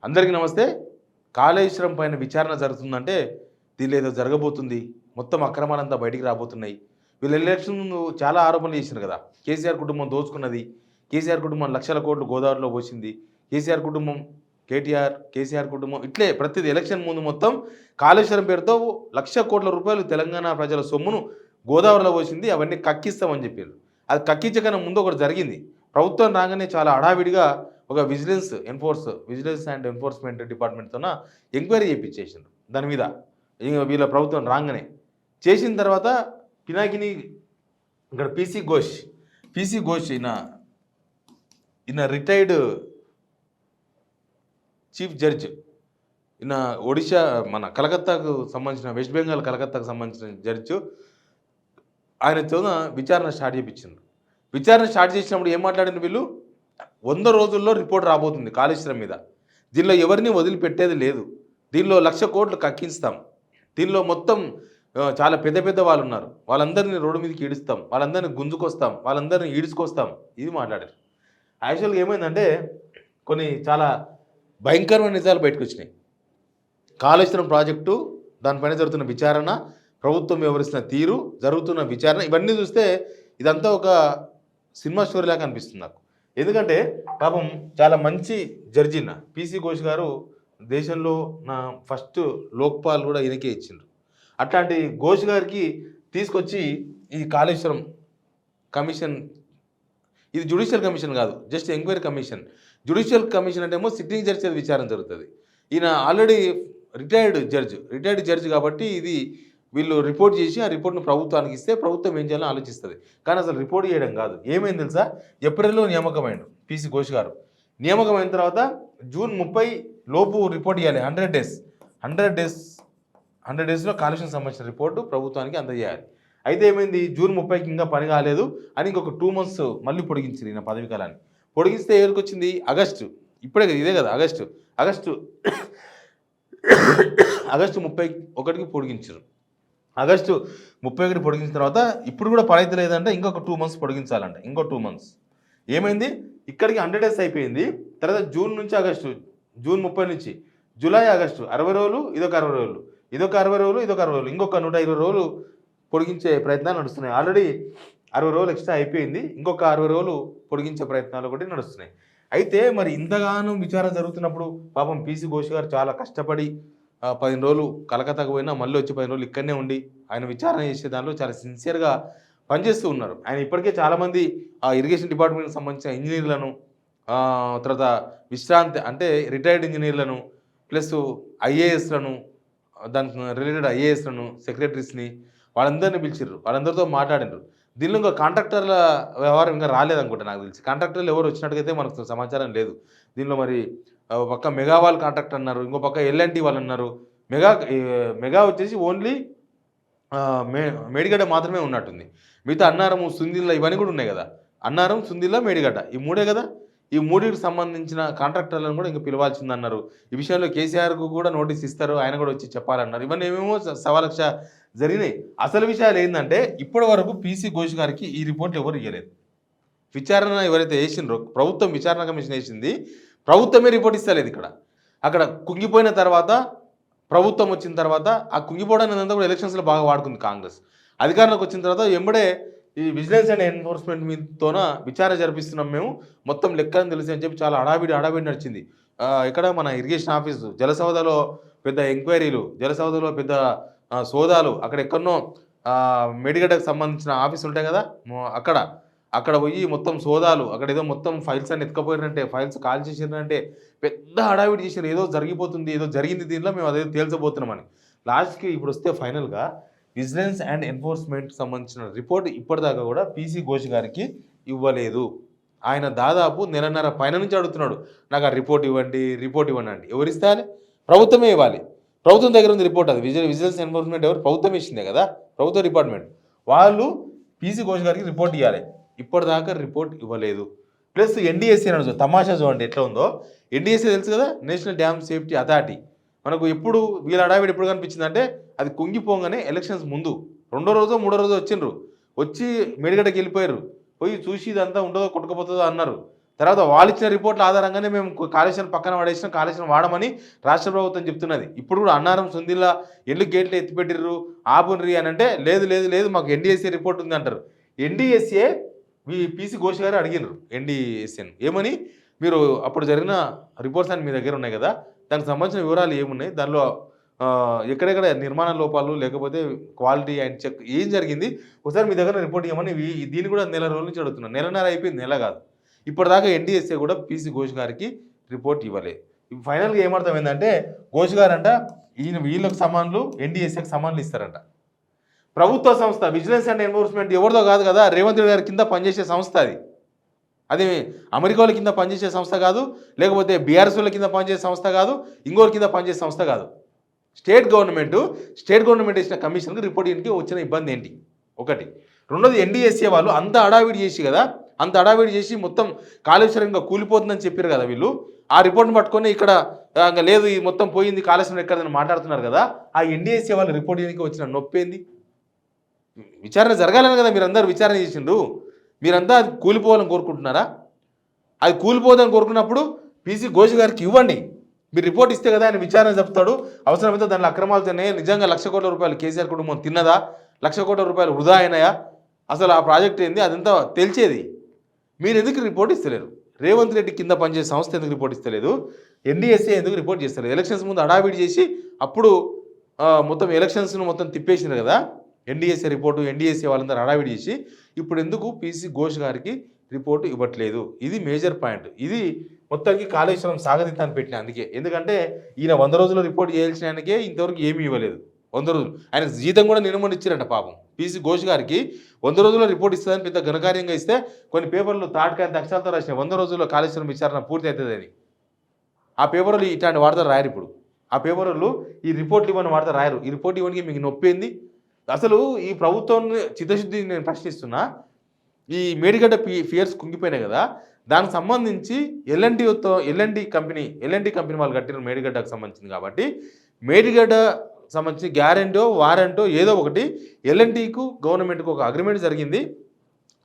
అందరికీ నమస్తే. కాళేశ్వరం పైన విచారణ జరుగుతుందంటే దీనిలో ఏదో జరగబోతుంది. మొత్తం అక్రమాలంతా బయటికి రాబోతున్నాయి. వీళ్ళు ఎలక్షన్ ముందు చాలా ఆరోపణలు చేసిండ్రు కదా! కేసీఆర్ కుటుంబం దోచుకున్నది. కేసీఆర్ కుటుంబం లక్షల కోట్లు గోదావరిలో పోసింది. కేసీఆర్ కుటుంబం కేసీఆర్ కుటుంబం ఇట్లే ప్రతిది ఎలక్షన్ ముందు మొత్తం కాళేశ్వరం పేరుతో ₹1,00,00,000 తెలంగాణ ప్రజల సొమ్మును గోదావరిలో పోసింది. అవన్నీ కక్కిస్తామని చెప్పారు. అది కక్కించకన్నా ముందు ఒకటి జరిగింది. ప్రభుత్వం రాగానే చాలా హడావిడిగా ఒక విజిలెన్స్ అండ్ ఎన్ఫోర్స్మెంట్ డిపార్ట్మెంట్‌తోన ఎంక్వైరీ చేపించేసిండ్రు దాని మీద. వీళ్ళ ప్రభుత్వం రాగానే చేసిన తర్వాత పినాకిని ఇక్కడ పీసీ ఘోష్ ఈయన రిటైర్డ్ చీఫ్ జడ్జ్. ఈయన ఒడిషా మన కలకత్తాకు సంబంధించిన వెస్ట్ బెంగాల్ కలకత్తాకు సంబంధించిన జడ్జి. ఆయనతో విచారణ స్టార్ట్ చేయించిండ్రు. విచారణ స్టార్ట్ చేసినప్పుడు ఏం మాట్లాడిన వీళ్ళు 100 రోజుల్లో రిపోర్ట్ రాబోతుంది కాళేశ్వరం మీద. దీనిలో ఎవరిని వదిలిపెట్టేది లేదు. దీనిలో 1,00,00,000 కోట్లు కక్కిస్తాం. దీనిలో మొత్తం చాలా పెద్ద పెద్ద వాళ్ళు ఉన్నారు. వాళ్ళందరినీ రోడ్డు మీదకి ఈడుస్తాం, వాళ్ళందరినీ గుంజుకొస్తాం, వాళ్ళందరినీ ఈడ్చుకొస్తాం. ఇది మాట్లాడారు. యాక్చువల్గా ఏమైందంటే కొన్ని చాలా భయంకరమైన నిజాలు బయటకు వచ్చినాయి. కాళేశ్వరం ప్రాజెక్టు దానిపైన జరుగుతున్న విచారణ, ప్రభుత్వం వ్యవహరిస్తున్న తీరు, జరుగుతున్న విచారణ ఇవన్నీ చూస్తే ఇదంతా ఒక సినిమా స్టోరీ లాగా అనిపిస్తుంది నాకు. ఎందుకంటే పాపం చాలా మంచి జడ్జిన పీసీ ఘోష్ గారు దేశంలో నా ఫస్ట్ లోక్పాల్ కూడా ఈయనకే ఇచ్చిండ్రు. అట్లాంటి ఘోష్ గారికి తీసుకొచ్చి ఈ కాళేశ్వరం కమిషన్, ఇది జ్యుడిషియల్ కమిషన్ కాదు, just enquiry commission. Judicial commission అంటే ఏమో సిట్టింగ్ జడ్జి అది విచారణ జరుగుతుంది. ఈయన ఆల్రెడీ రిటైర్డ్ జడ్జి కాబట్టి ఇది వీళ్ళు రిపోర్ట్ చేసి ఆ రిపోర్ట్ను ప్రభుత్వానికి ఇస్తే ప్రభుత్వం ఏం చేయాలో ఆలోచిస్తుంది. కానీ అసలు రిపోర్ట్ చేయడం కాదు. ఏమైంది తెలుసా? ఏప్రిల్లో నియామకమైండు పీసీ ఘోష్ గారు. నియామకమైన తర్వాత జూన్ 30 లోపు రిపోర్ట్ ఇవ్వాలి. 100 డేస్లో కాలుష్యం సంబంధించిన రిపోర్టు ప్రభుత్వానికి అందజేయాలి. అయితే ఏమైంది, జూన్ 30కి ఇంకా పని కాలేదు అని ఇంకొక 2 months మళ్ళీ పొడిగించింది ఈయన పదవి కాలాన్ని. పొడిగిస్తే ఏరికి వచ్చింది ఆగస్టు. ఇప్పుడే కదా, ఇదే కదా ఆగస్టు 31కి పొడిగించారు. ఆగస్టు 31 పొడిగించిన తర్వాత ఇప్పుడు కూడా పని అయితే లేదంటే ఇంకొక 2 months పొడిగించాలంట. ఇంకో 2 months ఏమైంది, ఇక్కడికి 100 days అయిపోయింది. తర్వాత జూన్ నుంచి ఆగస్టు, జూన్ 30 నుంచి జూలై ఆగస్టు 60 రోజులు, ఇదొక 60 రోజులు, ఇదొక 60 రోజులు, ఇదొక 60 రోజులు, ఇంకొక 120 రోజులు పొడిగించే ప్రయత్నాలు నడుస్తున్నాయి. ఆల్రెడీ 60 రోజులు ఎక్స్ట్రా అయిపోయింది. ఇంకొక 60 రోజులు పొడిగించే ప్రయత్నాలు ఒకటి నడుస్తున్నాయి. అయితే మరి ఇంతగానో విచారణ జరుగుతున్నప్పుడు పాపం పీసీ ఘోష్ గారు చాలా కష్టపడి 15 రోజులు కలకత్తాకు పోయినా మళ్ళీ వచ్చి 15 రోజులు ఇక్కడనే ఉండి ఆయన విచారణ చేసే దానిలో చాలా సిన్సియర్గా పనిచేస్తూ ఉన్నారు. ఆయన ఇప్పటికే చాలామంది ఇరిగేషన్ డిపార్ట్మెంట్కి సంబంధించిన ఇంజనీర్లను, తర్వాత విశ్రాంతి అంటే రిటైర్డ్ ఇంజనీర్లను, ప్లస్ ఐఏఎస్లను, దానికి రిలేటెడ్ ఐఏఎస్లను, సెక్రటరీస్ని వాళ్ళందరినీ పిలిచిర్రు. వాళ్ళందరితో మాట్లాడినారు. దీనిలో ఇంకా కాంట్రాక్టర్ల వ్యవహారం ఇంకా రాలేదనుకుంటా నాకు తెలిసి. కాంట్రాక్టర్లు ఎవరు వచ్చినట్టుగైతే మనకు సమాచారం లేదు. దీనిలో మరి పక్క మెగా వాళ్ళు కాంట్రాక్ట్ అన్నారు, ఇంకో పక్క ఎల్ఎన్టీ వాళ్ళు అన్నారు. మెగా వచ్చేసి ఓన్లీ మేడిగడ్డ మాత్రమే ఉన్నట్టుంది. మిగతా అన్నారం, సుందిల్ల ఇవన్నీ కూడా ఉన్నాయి కదా. అన్నారం, సుందిల్ల, మేడిగడ్డ ఈ 3 కదా. ఈ 3కి సంబంధించిన కాంట్రాక్టర్లను కూడా ఇంకా పిలవాల్సిందన్నారు. ఈ విషయంలో కేసీఆర్కు కూడా నోటీస్ ఇస్తారు, ఆయన కూడా వచ్చి చెప్పాలన్నారు. ఇవన్నీ ఏమేమో సవాలక్ష జరిగినాయి. అసలు విషయాలు ఏంటంటే ఇప్పటి వరకు పీసీ ఘోష్ గారికి ఈ రిపోర్ట్లు ఎవరు ఇవ్వలేదు. విచారణ ఎవరైతే వేసిండ్రో, ప్రభుత్వం విచారణ కమిషన్ వేసింది, ప్రభుత్వమే రిపోర్ట్ ఇస్తలేదు. అక్కడ కుంగిపోయిన తర్వాత ప్రభుత్వం వచ్చిన తర్వాత ఆ కుంగిపోవడానికి అంతా కూడా ఎలక్షన్స్లో బాగా వాడుకుంది కాంగ్రెస్. అధికారంలోకి వచ్చిన తర్వాత ఎంబడే ఈ విజిలెన్స్ అండ్ ఎన్ఫోర్స్మెంట్ మీదతోన విచారణ జరిపిస్తున్నాం మేము, మొత్తం లెక్కని తెలిసి అని చెప్పి చాలా హడావిడి నడిచింది. ఇక్కడ మన ఇరిగేషన్ ఆఫీసు జలసౌదలో పెద్ద ఎంక్వైరీలు, జలసౌదలో పెద్ద సోదాలు, అక్కడ ఎక్కడనో మేడిగడ్డకు సంబంధించిన ఆఫీసులు ఉంటాయి కదా, అక్కడ పోయి మొత్తం సోదాలు, అక్కడ ఏదో మొత్తం ఫైల్స్ అన్ని ఎత్తుకపోయినంటే, ఫైల్స్ కాల్ చేసినారంటే పెద్ద హడావిడి చేసారు. ఏదో జరిగిపోతుంది, ఏదో జరిగింది దీనిలో, మేము అదే తేల్చబోతున్నామని. లాస్ట్కి ఇప్పుడు వస్తే ఫైనల్గా విజిలెన్స్ అండ్ ఎన్ఫోర్స్మెంట్కి సంబంధించిన రిపోర్ట్ ఇప్పటిదాకా కూడా పీసీ ఘోష్ గారికి ఇవ్వలేదు. ఆయన దాదాపు నెలన్నర పైన నుంచి అడుగుతున్నాడు, నాకు ఆ రిపోర్ట్ ఇవ్వండి అంటే ఎవరు ఇస్తారు? ప్రభుత్వమే ఇవ్వాలి. ప్రభుత్వం దగ్గర ఉంది రిపోర్ట్. అది విజిలెన్స్ ఎన్ఫోర్స్మెంట్ ఎవరు? ప్రభుత్వం ఇచ్చిందే కదా, ప్రభుత్వ డిపార్ట్మెంట్. వాళ్ళు పీసీ ఘోష్ గారికి రిపోర్ట్ ఇవ్వాలి. ఇప్పటిదాకా రిపోర్ట్ ఇవ్వలేదు. ప్లస్ ఎన్డీఎస్సీ అని తమాషా చూడండి ఎట్లా ఉందో. ఎన్డీఎస్సీ తెలుసు కదా, నేషనల్ డ్యామ్ సేఫ్టీ అథారిటీ. మనకు ఎప్పుడు వీళ్ళ హడావిడి ఎప్పుడు కనిపించిందంటే అది కుంగిపోగానే ఎలక్షన్స్ ముందు 2వ రోజో 3వ రోజో వచ్చిండ్రు, వచ్చి మేడిగడ్డకి వెళ్ళిపోయారు. పోయి చూసి ఇదంతా ఉండదో కొట్టుకుపోతుందో అన్నారు. తర్వాత వాళ్ళు ఇచ్చిన రిపోర్ట్ల ఆధారంగానే మేము కాళేశ్వరం పక్కన పడేసిన కాళేశ్వరం వాడమని రాష్ట్ర ప్రభుత్వం చెప్తున్నది. ఇప్పుడు కూడా అన్నారం సుందిల్లా ఎందుకు గేట్లు ఎత్తిపెట్టిర్రు ఆపునరి అని అంటే లేదు లేదు లేదు మాకు ఎన్డీఎస్ఏ రిపోర్ట్ ఉంది అంటారు. ఎన్డీఎస్ఏ పీసీ ఘోష్ గారు అడిగినారు ఎన్డీఎస్ఏను ఏమని, మీరు అప్పుడు జరిగిన రిపోర్ట్స్ అని మీ దగ్గర ఉన్నాయి కదా, దానికి సంబంధించిన వివరాలు ఏమున్నాయి, దానిలో ఎక్కడెక్కడ నిర్మాణ లోపాలు లేకపోతే క్వాలిటీ అండ్ చెక్ ఏం జరిగింది ఒకసారి మీ దగ్గర రిపోర్ట్ ఇవ్వమని దీన్ని కూడా నెల రోజుల నుంచి అడుగుతున్నాను. నెలన్నర అయిపోయింది, నెల కాదు. ఇప్పటిదాకా ఎన్డీఎస్ఏ కూడా పీసీ ఘోష్ గారికి రిపోర్ట్ ఇవ్వలేదు. ఫైనల్గా ఏమర్థమైందంటే ఘోష్ గారంట వీళ్ళకి సమాన్లు ఎన్డీఎస్ఏకి సమాన్లు ఇస్తారంట. ప్రభుత్వ సంస్థ విజిలెన్స్ అండ్ ఎన్ఫోర్స్మెంట్ ఎవరిదో కాదు కదా, రేవంత్ రెడ్డి గారి కింద పనిచేసే సంస్థ అది అమెరికాల కింద పనిచేసే సంస్థ కాదు, లేకపోతే బీఆర్ఎస్ల కింద పనిచేసే సంస్థ కాదు, ఇంకోరి కింద పనిచేసే సంస్థ కాదు. స్టేట్ గవర్నమెంట్ ఇచ్చిన కమిషన్కి రిపోర్ట్ చేయడానికి వచ్చిన ఇబ్బంది ఏంటి ఒకటి. రెండోది ఎన్డీఎస్ఏ వాళ్ళు అంత అడావిడి చేసి కదా, అంత అడావిడి చేసి మొత్తం కాళేశ్వరం ఇంకా కూలిపోతుందని చెప్పారు కదా వీళ్ళు. ఆ రిపోర్ట్ని పట్టుకొని ఇక్కడ లేదు ఇది మొత్తం పోయింది కాళేశ్వరం ఎక్కడదని మాట్లాడుతున్నారు కదా. ఆ ఎన్డీఎస్ఏ వాళ్ళు రిపోర్ట్ చేయడానికి వచ్చిన నొప్పి ఏంది? విచారణ జరగాలని కదా మీరందరూ విచారణ చేసిండ్రు. మీరంతా అది కూలిపోవాలని కోరుకుంటున్నారా? అది కూలిపోదని కోరుకున్నప్పుడు పీసీ ఘోష్ గారికి ఇవ్వండి. మీరు రిపోర్ట్ ఇస్తే కదా ఆయన విచారణ చెప్తాడు. అవసరమైతే దానిలో అక్రమాలు తిన్నాయి, నిజంగా 1,00,000 కోట్ల రూపాయలు కేసీఆర్ కుటుంబం తిన్నదా, 1,00,000 కోట్ల రూపాయలు వృధా అయినాయా, అసలు ఆ ప్రాజెక్ట్ ఏంది అదంతా తెలిసేది. మీరు ఎందుకు రిపోర్ట్ ఇస్తలేరు? రేవంత్ రెడ్డి కింద పనిచేసే సంస్థ ఎందుకు రిపోర్ట్ ఇస్తలేదు? ఎన్డీఎస్ఏ ఎందుకు రిపోర్ట్ చేస్తలేదు? ఎలక్షన్స్ ముందు అడావిడి చేసి అప్పుడు మొత్తం ఎలక్షన్స్ను మొత్తం తిప్పేసినారు కదా. ఎన్డీఎస్ఏ రిపోర్టు ఎన్డీఎస్ఏ వాళ్ళందరూ అడావిడి చేసి ఇప్పుడు ఎందుకు పీసీ ఘోష్ గారికి రిపోర్టు ఇవ్వట్లేదు? ఇది మేజర్ పాయింట్. ఇది మొత్తానికి కాళేశ్వరం సాగదీతాన్ని పెట్టిన అందుకే. ఎందుకంటే ఈయన 100 రోజుల్లో రిపోర్ట్ చేయాల్సిన ఆయనకే ఇంతవరకు ఏమీ ఇవ్వలేదు. 100 రోజులు ఆయన జీతం కూడా నిలమని ఇచ్చారంట పాపం. పీసీ ఘోష్ గారికి 100 రోజుల్లో రిపోర్ట్ ఇస్తుందని పెద్ద ఘనకార్యంగా ఇస్తే కొన్ని పేపర్లు తాటికాయ అక్షరాలతో రాసిన 100 రోజుల్లో కాళేశ్వరం విచారణ పూర్తి అవుతుందని. ఆ పేపర్లు ఇట్లాంటి వార్తలు రాయరు. ఇప్పుడు ఆ పేపర్లు ఈ రిపోర్ట్లు ఇవ్వని వార్త రాయరు. ఈ రిపోర్ట్ ఇవ్వడానికి మీకు నొప్పింది. అసలు ఈ ప్రభుత్వం చిత్తశుద్ధి నేను ప్రశ్నిస్తున్నా. ఈ మేడిగడ్డ ఫియర్స్ కుంగిపోయినాయి కదా, దానికి సంబంధించి ఎల్ఎన్టీ కంపెనీ వాళ్ళు కట్టిన మేడిగడ్డకు సంబంధించింది కాబట్టి మేడిగడ్డ సంబంధించి గ్యారెంటో వారెంటో ఏదో ఒకటి ఎల్ఎన్టీకు గవర్నమెంట్కు ఒక అగ్రిమెంట్ జరిగింది,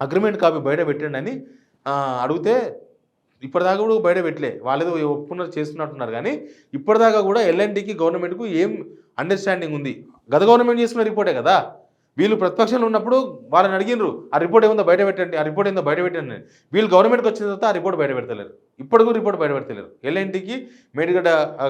అగ్రిమెంట్ కాపీ బయట పెట్టండి అని అడిగితే ఇప్పటిదాకా కూడా బయట పెట్టలే. వాళ్ళేదో ఒప్పుకున్నారు చేస్తున్నట్టున్నారు కానీ ఇప్పటిదాకా కూడా ఎల్ఎన్టీకి గవర్నమెంట్కు ఏం అండర్స్టాండింగ్ ఉంది? గత గవర్నమెంట్ చేసుకున్న రిపోర్టే కదా. వీళ్ళు ప్రతిపక్షంలో ఉన్నప్పుడు వాళ్ళని అడిగినారు ఆ రిపోర్ట్ ఏముందో బయట పెట్టండి, ఆ రిపోర్ట్ ఏందో బయట పెట్టండి. వీళ్ళు గవర్నమెంట్కి వచ్చిన తర్వాత ఆ రిపోర్ట్ బయట పెడతలేరు. ఇప్పటికూ రిపోర్ట్ బయట పెడతలేరు. ఎల్ఎన్టీకి మేడిగడ్డ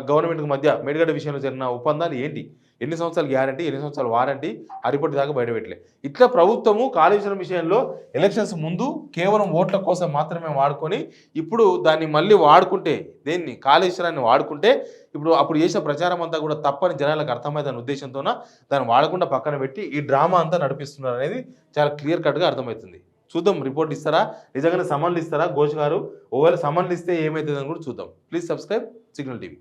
గవర్నమెంట్కి మధ్య మేడిగడ్డ విషయంలో జరిగిన ఒప్పందాలు ఏంటి, ఎన్ని సంవత్సరాలు గ్యారంటీ, ఎన్ని సంవత్సరాలు వారంటీ, ఆ రిపోర్ట్ దాకా బయట పెట్టలే. ఇట్లా ప్రభుత్వము కాళేశ్వరం విషయంలో ఎలక్షన్స్ ముందు కేవలం ఓట్ల కోసం మాత్రమే వాడుకొని ఇప్పుడు దాన్ని మళ్ళీ వాడుకుంటే, దేన్ని కాళేశ్వరాన్ని వాడుకుంటే ఇప్పుడు అప్పుడు చేసిన ప్రచారం అంతా కూడా తప్పని జనాలకు అర్థమవుతున్న ఉద్దేశంతోన దాన్ని వాడకుండా పక్కన పెట్టి ఈ డ్రామా అంతా నడిపిస్తున్నారు అనేది చాలా క్లియర్ కట్గా అర్థమవుతుంది. చూద్దాం రిపోర్ట్ ఇస్తారా, నిజంగానే సమన్లు ఇస్తారా ఘోష్ గారు? ఒకవేళ సమన్లు ఇస్తే ఏమవుతుందని కూడా చూద్దాం. Please subscribe signal TV.